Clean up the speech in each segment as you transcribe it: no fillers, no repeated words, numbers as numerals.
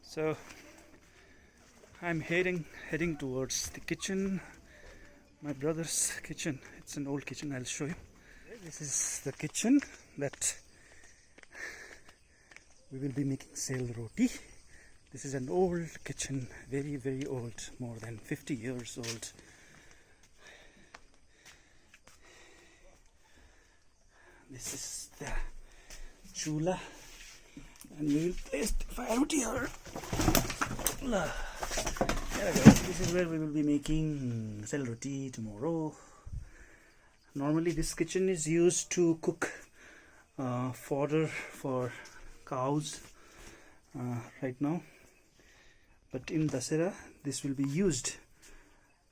So I'm heading towards the kitchen, my brother's kitchen. It's an old kitchen. I'll show you. This is the kitchen that we will be making Sel Roti. This is an old kitchen, very old, more than 50 years old. This is the chula, and we will place the firewood here. There we go. This is where we will be making Sel Roti tomorrow. Normally this kitchen is used to cook fodder for cows right now, but in Dasera this will be used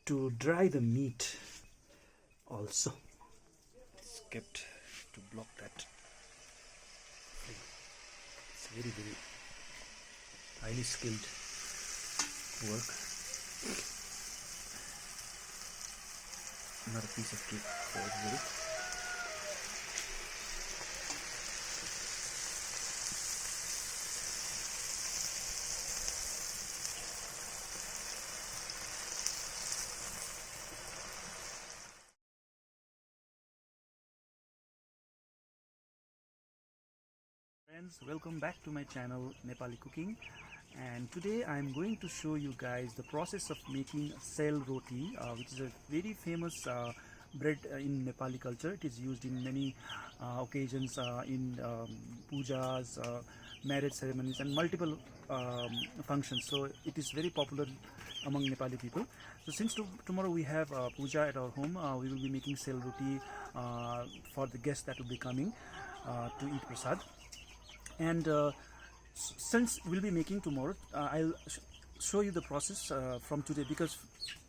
to dry the meat also. It's kept to block that. It's very highly skilled work. Another piece of cake for everybody. Friends, welcome back to my channel Nepali Cooking, and today I am going to show you guys the process of making Sel Roti, which is a very famous bread in Nepali culture. It is used in many occasions, in pujas, marriage ceremonies and multiple functions. So it is very popular among Nepali people. So since tomorrow we have puja at our home, we will be making Sel Roti for the guests that will be coming to eat prasad. And since we'll be making tomorrow, I'll show you the process from today, because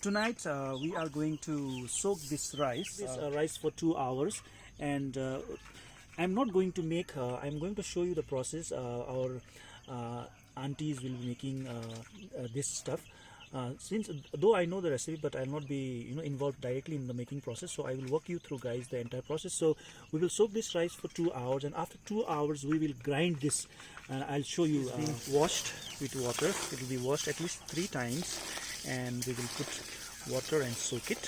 tonight we are going to soak this rice for 2 hours, and I'm not going to make I'm going to show you the process. Our aunties will be making this stuff. Since though I know the recipe, but I'll not be involved directly in the making process, so I will walk you through, guys, the entire process. So we will soak this rice for 2 hours, and after 2 hours we will grind this, and I'll show you. Being washed with water. It will be washed at least 3 times, and we will put water and soak it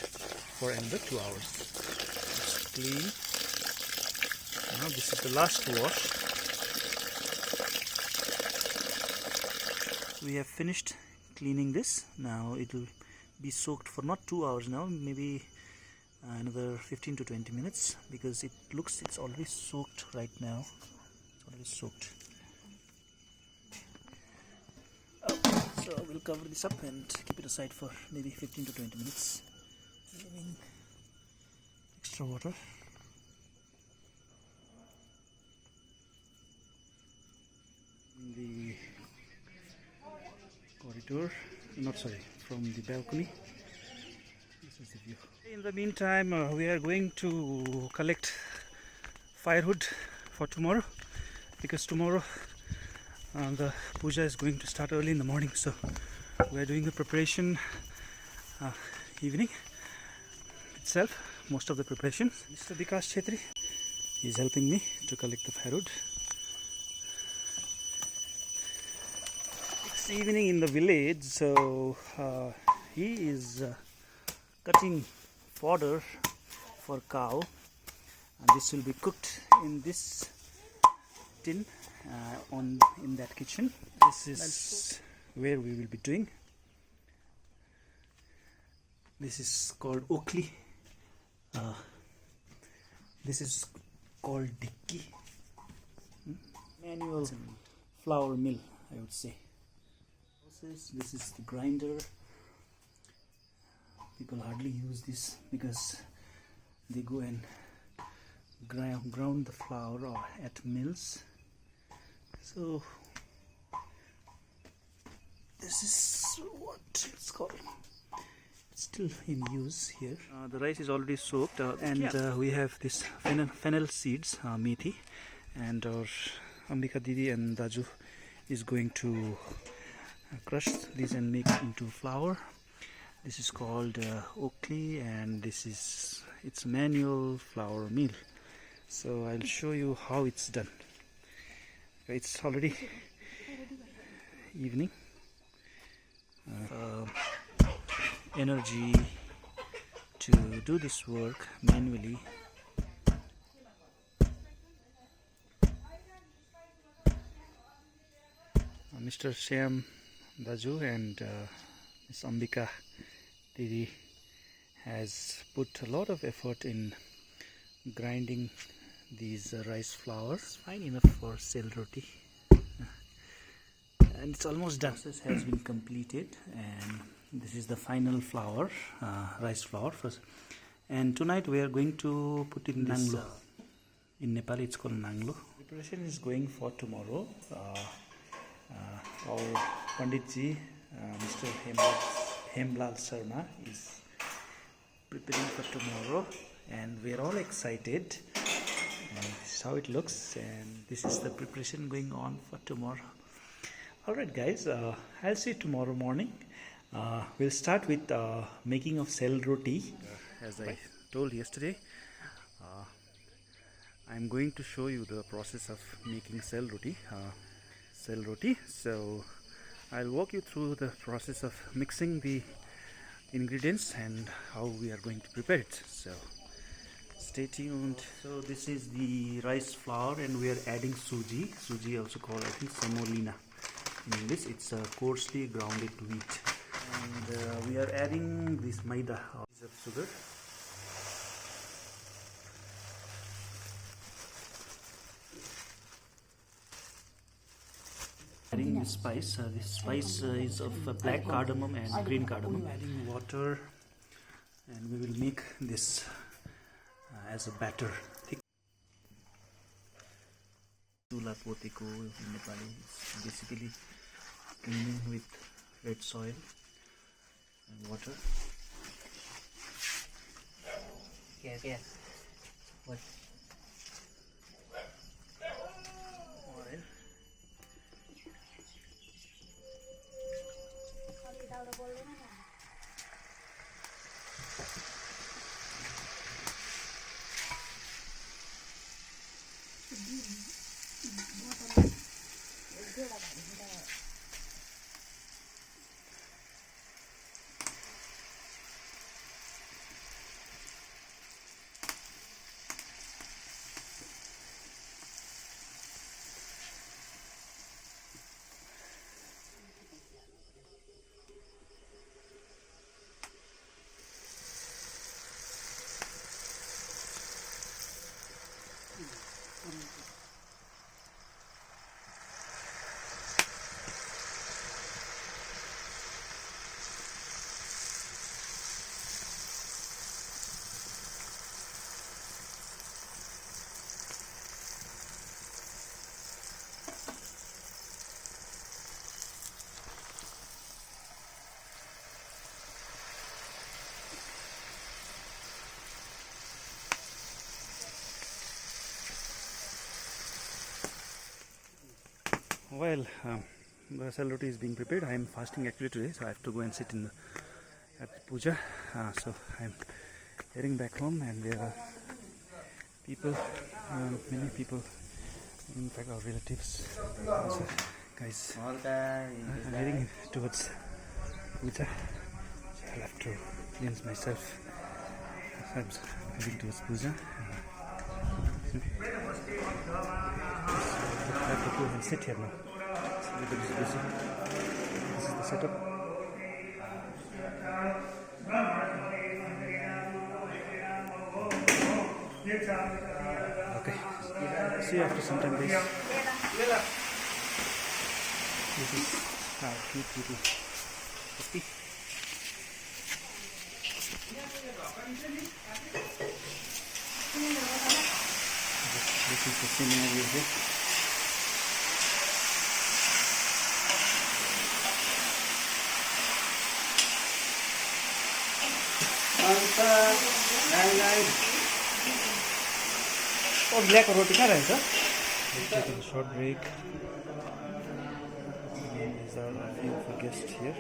for another 2 hours. It's clean. Now this is the last wash. We have finished cleaning this. Now it will be soaked for not 2 hours now, maybe another 15 to 20 minutes, because it's already soaked right now. It's already soaked. So we'll cover this up and keep it aside for maybe 15 to 20 minutes, leaving extra water. The corridor, from the balcony. This is the view. In the meantime, we are going to collect firewood for tomorrow, because tomorrow the puja is going to start early in the morning, so we are doing the preparation evening itself, most of the preparation. Mr. Vikas Chetri is helping me to collect the firewood. It's evening in the village, so he is cutting fodder for cow, and this will be cooked in this tin in that kitchen. This is where we will be doing. This is called Okli. This is called Dikki. Manual flour mill, I would say. This is the grinder. People hardly use this because they go and ground the flour or at mills. So this is what it's called. It's still in use here. The rice is already soaked, and we have this fennel seeds, methi, and our Ambika Didi and Daju is going to crush these and make it into flour. This is called Okli, and this is its manual flour mill. So I'll show you how it's done. It's already evening, energy to do this work manually. Mr. Shyam Daju and Ms. Ambika Didi has put a lot of effort in grinding these rice flours. Fine enough for Sel Roti. And it's almost done. Process has been completed, and this is the final flour, rice flour first. And tonight we are going to put in this. In Nepali, it's called nanglo. Preparation is going for tomorrow. Our Panditji, Mr. Hemlal Sharma, is preparing for tomorrow, and we are all excited. And this is how it looks, and this is the preparation going on for tomorrow. Alright guys, I'll see you tomorrow morning. We'll start with making of Sel Roti. As I told yesterday, I'm going to show you the process of making Sel Roti. So I'll walk you through the process of mixing the ingredients and how we are going to prepare it. So stay tuned. So this is the rice flour, and we are adding suji. Suji also called, I think, semolina. In English, it's coarsely grounded wheat. And we are adding this maida of sugar. Adding this spice. This spice is of black cardamom and green cardamom. Adding water, and we will make this as a batter. Chula poteko in Nepali is basically cleaning with red soil and water. Yeah. What? Oil. While the Sel Roti is being prepared, I am fasting actually today, so I have to go and sit in at the puja. So I am heading back home, and there are people, many people, in fact our relatives. So, guys, I'm heading towards puja. So I'll have to cleanse myself. So I'm heading towards puja. I have to go and sit here now. Everybody's busy. This is the setup. Okay. See you after some time, guys. This is cute little puppy. This is the scenery here. Oh, black roti kहाँ रहेछ? Taking a short break. These are a few of the guests here.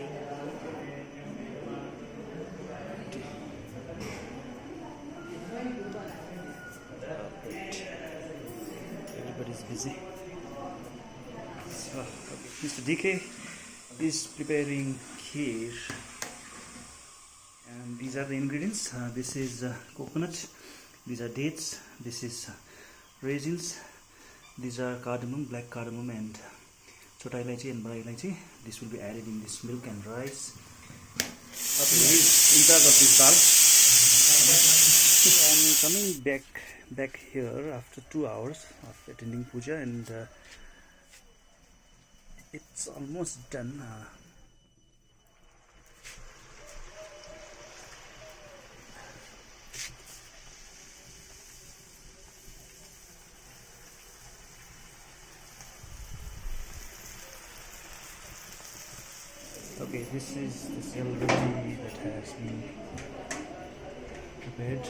Everybody's busy. So, Mr. DK is preparing kheer, and these are the ingredients. This is coconut, these are dates, this is raisins, these are cardamom, black cardamom, and chota elaichi and bada elaichi. This will be added in this milk and rice. Okay, he's in charge of this dal. I'm coming back here after 2 hours of attending puja, and it's almost done. Okay, this is the Sel Roti that has been prepared.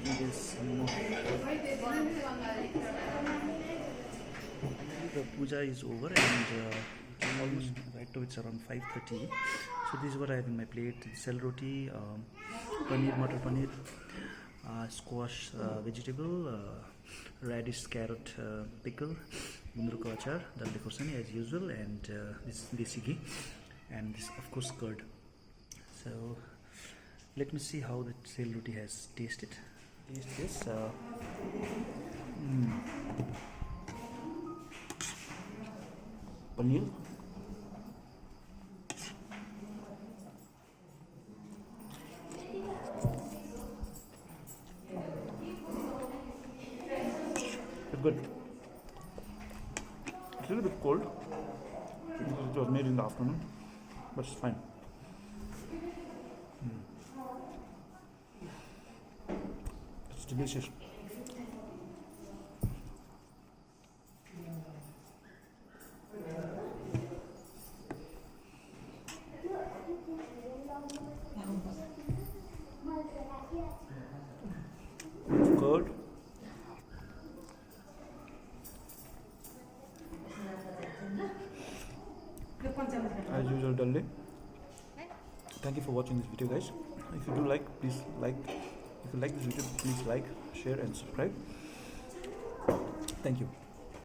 There's some more. The puja is over, and almost right now it's around 5:30. So this is what I have in my plate: Sel Roti, paneer, matar paneer, squash vegetable, radish carrot pickle, gundruko achar, dal khosani as usual, and this desi ghee, and this of course curd. So let me see how the Sel Roti has tasted. Taste this. Paneer. It's good. It's a little bit cold because it was made in the afternoon, but it's fine. It's delicious. Curd. As usual, dalli. Thank you for watching this video, guys. If you do like, please like. If you like this video, please like, share, and subscribe. Thank you.